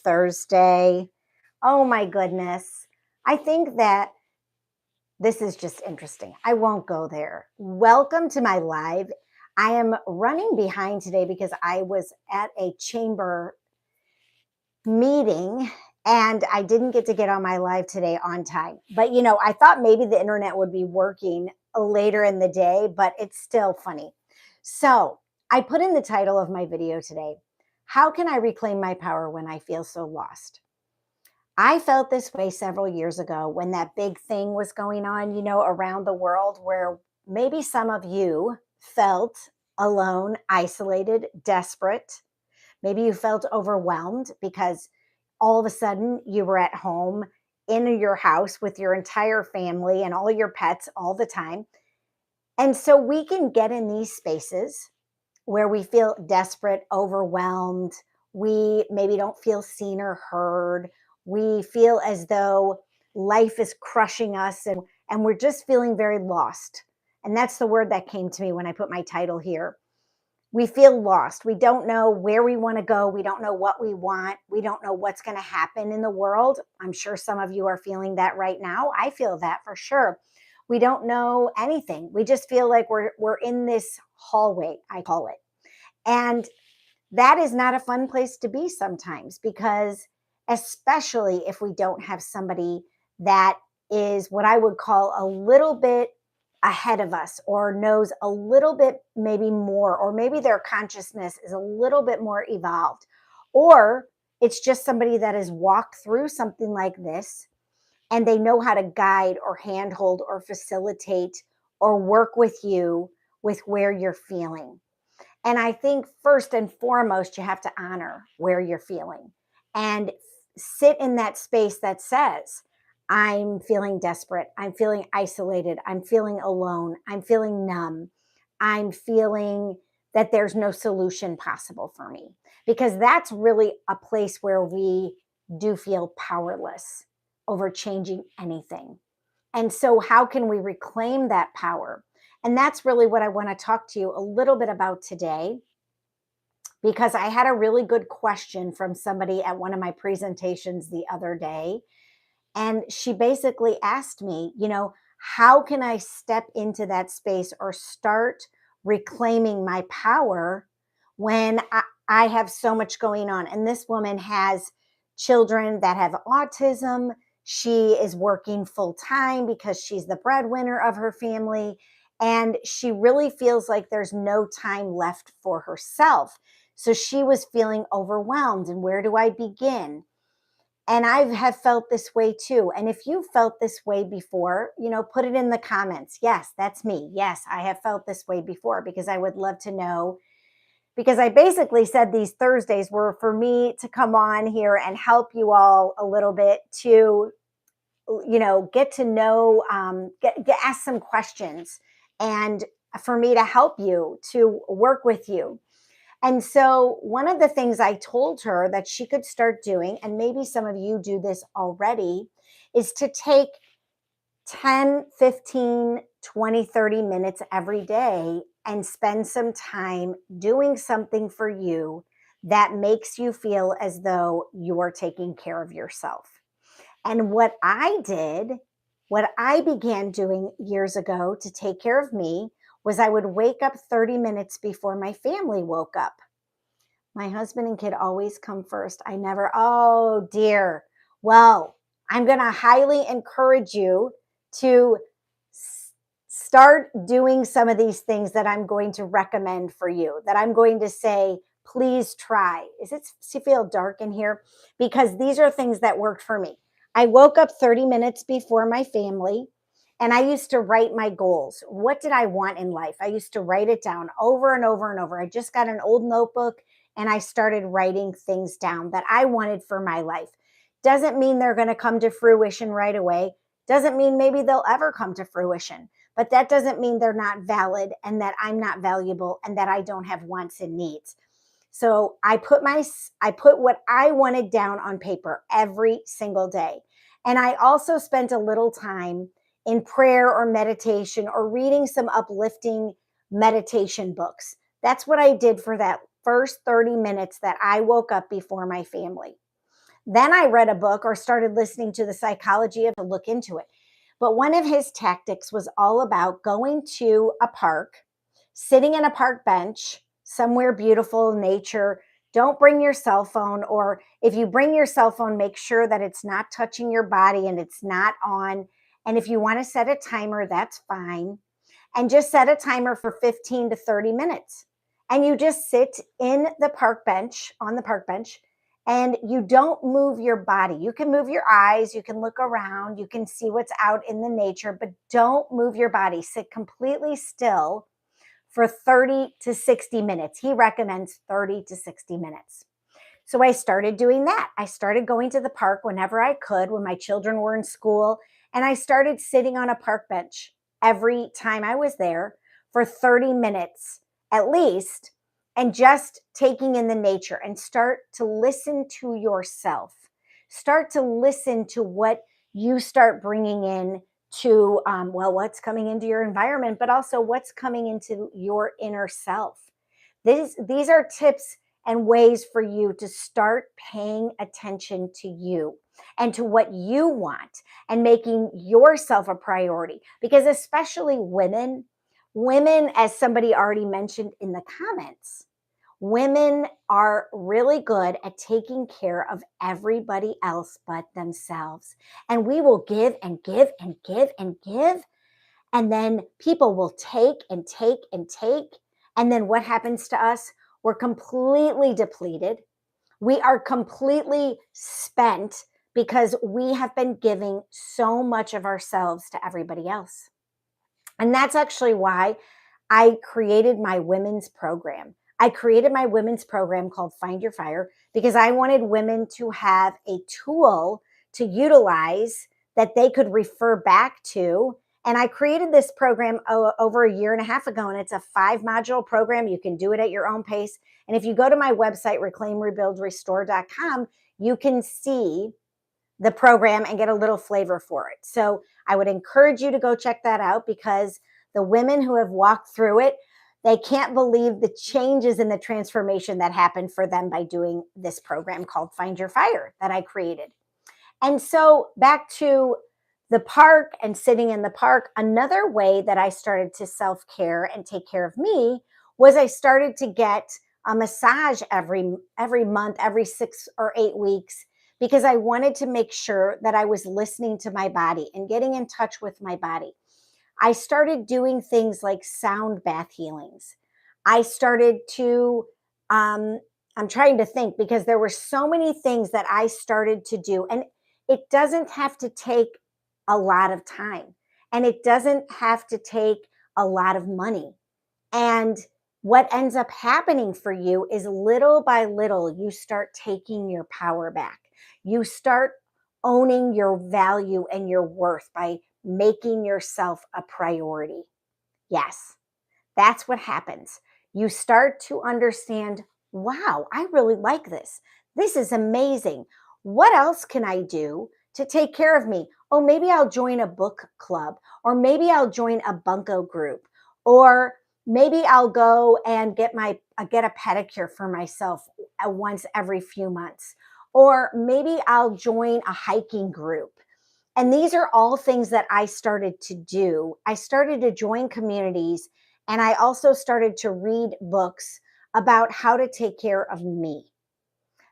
Thursday. Oh my goodness. I think that this is just interesting. I won't go there. Welcome to my live. I am running behind today because I was at a chamber meeting and I didn't get to get on my live today on time. But I thought maybe the internet would be working later in the day, but it's still funny. So, I put in the title of my video today, how can I reclaim my power when I feel so lost? I felt this way several years ago when that big thing was going on, around the world where maybe some of you felt alone, isolated, desperate. Maybe you felt overwhelmed because all of a sudden you were at home in your house with your entire family and all your pets all the time. And so we can get in these spaces where we feel desperate, overwhelmed. We maybe don't feel seen or heard. We feel as though life is crushing us and we're just feeling very lost. And that's the word that came to me when I put my title here. We feel lost. We don't know where we want to go. We don't know what we want. We don't know what's going to happen in the world. I'm sure some of you are feeling that right now. I feel that for sure. We don't know anything. We just feel like we're in this hallway, I call it. And that is not a fun place to be sometimes because especially if we don't have somebody that is what I would call a little bit ahead of us or knows a little bit maybe more, or maybe their consciousness is a little bit more evolved, or it's just somebody that has walked through something like this and they know how to guide or handhold or facilitate or work with you with where you're feeling. And I think first and foremost, you have to honor where you're feeling and sit in that space that says, I'm feeling desperate. I'm feeling isolated. I'm feeling alone. I'm feeling numb. I'm feeling that there's no solution possible for me. Because that's really a place where we do feel powerless over changing anything. And so, how can we reclaim that power? And that's really what I want to talk to you a little bit about today, because I had a really good question from somebody at one of my presentations the other day. And she basically asked me, how can I step into that space or start reclaiming my power when I have so much going on? And this woman has children that have autism. She is working full time because she's the breadwinner of her family. And she really feels like there's no time left for herself. So she was feeling overwhelmed. And where do I begin? And I have felt this way too. And if you felt this way before, put it in the comments. Yes, that's me. Yes, I have felt this way before, because I would love to know. Because I basically said these Thursdays were for me to come on here and help you all a little bit to, get to know, ask some questions, and for me to help you, to work with you. And so, one of the things I told her that she could start doing, and maybe some of you do this already, is to take 10, 15, 20, 30 minutes every day and spend some time doing something for you that makes you feel as though you're taking care of yourself. And what I began doing years ago to take care of me was I would wake up 30 minutes before my family woke up. My husband and kid always come first. I never, oh dear. Well, I'm going to highly encourage you to start doing some of these things that I'm going to recommend for you, that I'm going to say, please try. Does it feel dark in here? Because these are things that worked for me. I woke up 30 minutes before my family and I used to write my goals. What did I want in life? I used to write it down over and over and over. I just got an old notebook and I started writing things down that I wanted for my life. Doesn't mean they're going to come to fruition right away. Doesn't mean maybe they'll ever come to fruition. But that doesn't mean they're not valid and that I'm not valuable and that I don't have wants and needs. So I put what I wanted down on paper every single day. And I also spent a little time in prayer or meditation or reading some uplifting meditation books. That's what I did for that first 30 minutes that I woke up before my family. Then I read a book or started listening to the psychology of to look into it. But one of his tactics was all about going to a park, sitting in a park bench, somewhere beautiful, nature. Don't bring your cell phone, or if you bring your cell phone, make sure that it's not touching your body and it's not on. And if you want to set a timer, that's fine. And just set a timer for 15 to 30 minutes. And you just sit in the park bench, on the park bench, and you don't move your body. You can move your eyes, you can look around, you can see what's out in the nature, but don't move your body. Sit completely still for 30 to 60 minutes. He recommends 30 to 60 minutes. So I started doing that. I started going to the park whenever I could when my children were in school, and I started sitting on a park bench every time I was there for 30 minutes at least, and just taking in the nature, and start to listen to yourself. Start to listen to what you start bringing in to, well, what's coming into your environment, but also what's coming into your inner self. These are tips and ways for you to start paying attention to you and to what you want, and making yourself a priority. Because especially women, as somebody already mentioned in the comments, women are really good at taking care of everybody else but themselves. And we will give and give and give and give. And then people will take and take and take. And then what happens to us? We're completely depleted. We are completely spent because we have been giving so much of ourselves to everybody else. And that's actually why I created my women's program. I created my women's program called Find Your Fire because I wanted women to have a tool to utilize that they could refer back to. And I created this program over a year and a half ago, and it's a 5-module program. You can do it at your own pace. And if you go to my website, reclaimrebuildrestore.com, you can see the program and get a little flavor for it. So I would encourage you to go check that out, because the women who have walked through it, they can't believe the changes and the transformation that happened for them by doing this program called Find Your Fire that I created. And so back to the park and sitting in the park, another way that I started to self-care and take care of me was I started to get a massage every month, every 6 or 8 weeks, because I wanted to make sure that I was listening to my body and getting in touch with my body. I started doing things like sound bath healings. I started to, I'm trying to think, because there were so many things that I started to do. And it doesn't have to take a lot of time, and it doesn't have to take a lot of money. And what ends up happening for you is little by little, you start taking your power back. You start owning your value and your worth by making yourself a priority. Yes, that's what happens. You start to understand, wow, I really like this. This is amazing. What else can I do to take care of me? Oh, maybe I'll join a book club, or maybe I'll join a bunko group, or maybe I'll go and get a pedicure for myself once every few months, or maybe I'll join a hiking group. And these are all things that I started to do. I started to join communities, and I also started to read books about how to take care of me.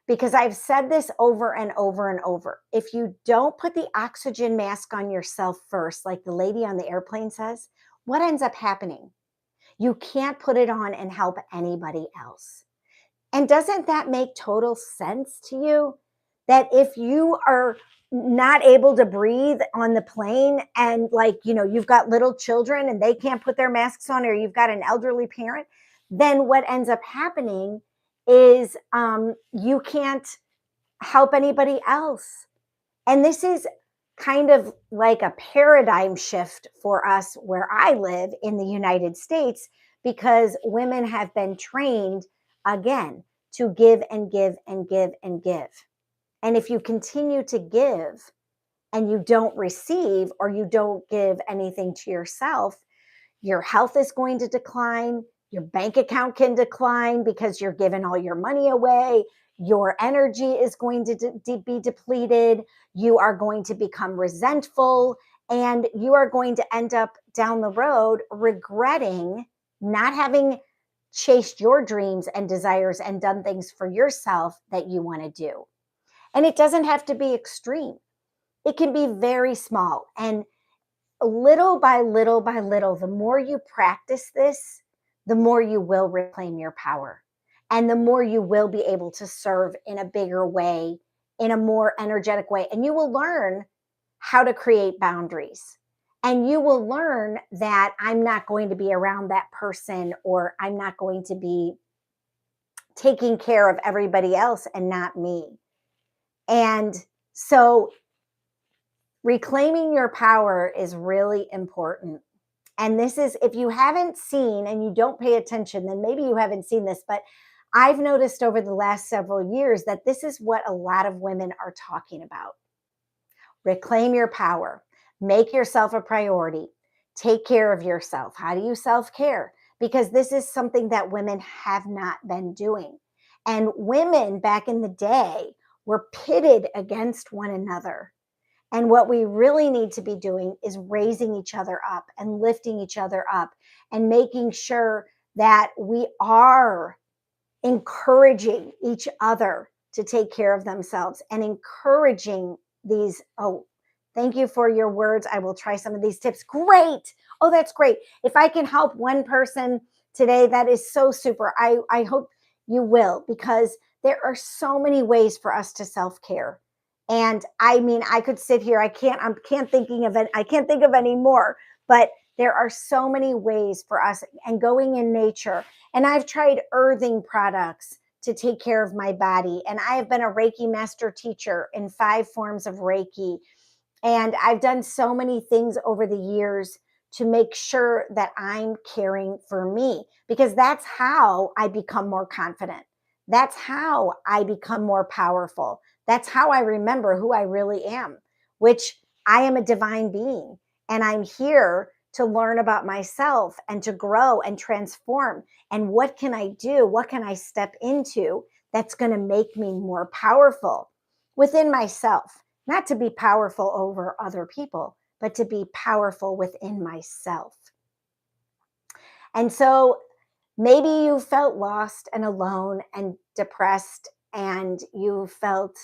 Because I've said this over and over and over. If you don't put the oxygen mask on yourself first, like the lady on the airplane says, what ends up happening? You can't put it on and help anybody else. And doesn't that make total sense to you? That if you are not able to breathe on the plane, and like, you've got little children and they can't put their masks on, or you've got an elderly parent, then what ends up happening is you can't help anybody else. And this is kind of like a paradigm shift for us where I live in the United States, because women have been trained again to give and give and give and give. And if you continue to give and you don't receive, or you don't give anything to yourself, your health is going to decline. Your bank account can decline because you're giving all your money away. your energy is going to be depleted. You are going to become resentful, and you are going to end up down the road regretting not having chased your dreams and desires and done things for yourself that you want to do. And it doesn't have to be extreme. It can be very small. And little by little by little, the more you practice this, the more you will reclaim your power. And the more you will be able to serve in a bigger way, in a more energetic way. And you will learn how to create boundaries. And you will learn that I'm not going to be around that person, or I'm not going to be taking care of everybody else and not me. And so reclaiming your power is really important. And this is, if you haven't seen and you don't pay attention, then maybe you haven't seen this, but I've noticed over the last several years that this is what a lot of women are talking about. Reclaim your power, make yourself a priority, take care of yourself. How do you self-care? Because this is something that women have not been doing. And women back in the day were pitted against one another. And what we really need to be doing is raising each other up and lifting each other up and making sure that we are encouraging each other to take care of themselves and encouraging these. Oh, thank you for your words. I will try some of these tips. Great. Oh, that's great. If I can help one person today, that is so super. I hope you will, because there are so many ways for us to self-care. And I mean, I could sit here. I can't thinking of it. I can't think of any more, but there are so many ways for us, and going in nature. And I've tried earthing products to take care of my body. And I have been a Reiki master teacher in 5 forms of Reiki. And I've done so many things over the years to make sure that I'm caring for me, because that's how I become more confident. That's how I become more powerful. That's how I remember who I really am, which I am a divine being. And I'm here to learn about myself and to grow and transform. And what can I do? What can I step into that's going to make me more powerful within myself? Not to be powerful over other people, but to be powerful within myself. And so maybe you felt lost and alone and depressed, and you felt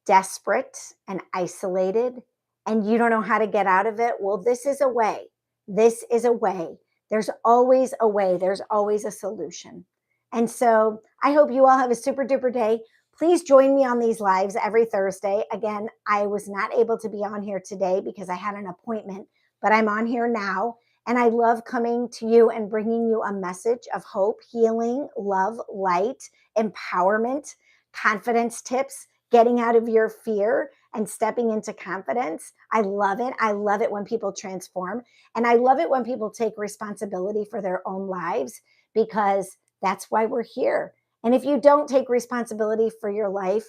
desperate and isolated, and you don't know how to get out of it. Well, this is a way. This is a way. There's always a way. There's always a solution. And so I hope you all have a super duper day. Please join me on these lives every Thursday. Again, I was not able to be on here today because I had an appointment, but I'm on here now. And I love coming to you and bringing you a message of hope, healing, love, light, empowerment, confidence tips, getting out of your fear and stepping into confidence. I love it. I love it when people transform. And I love it when people take responsibility for their own lives, because that's why we're here. And if you don't take responsibility for your life,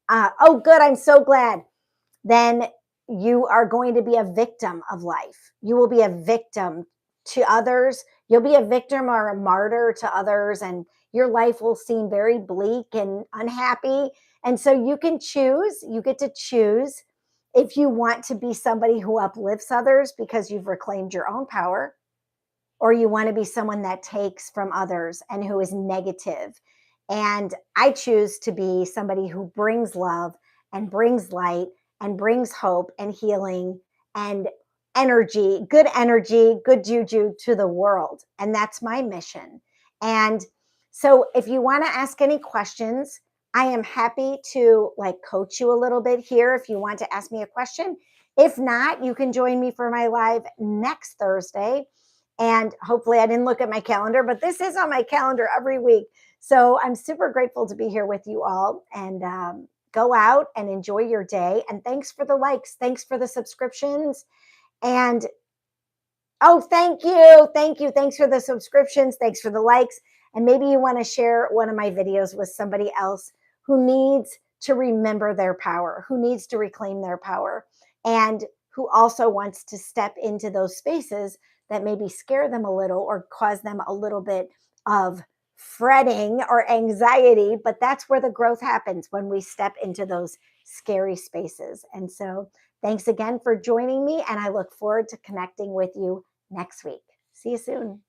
oh, good, I'm so glad, then you are going to be a victim of life. You will be a victim to others. You'll be a victim or a martyr to others, and your life will seem very bleak and unhappy. And so you can choose, you get to choose if you want to be somebody who uplifts others because you've reclaimed your own power, or you want to be someone that takes from others and who is negative. And I choose to be somebody who brings love and brings light and brings hope and healing and energy, good juju to the world. And that's my mission. And so if you want to ask any questions, I am happy to coach you a little bit here if you want to ask me a question. If not, you can join me for my live next Thursday. And hopefully, I didn't look at my calendar, but this is on my calendar every week. So I'm super grateful to be here with you all. And go out and enjoy your day. And thanks for the likes. Thanks for the subscriptions. And oh, thank you. Thank you. Thanks for the subscriptions. Thanks for the likes. And maybe you want to share one of my videos with somebody else who needs to remember their power, who needs to reclaim their power, and who also wants to step into those spaces that maybe scare them a little or cause them a little bit of fretting or anxiety, but that's where the growth happens when we step into those scary spaces. And so, thanks again for joining me, and I look forward to connecting with you next week. See you soon.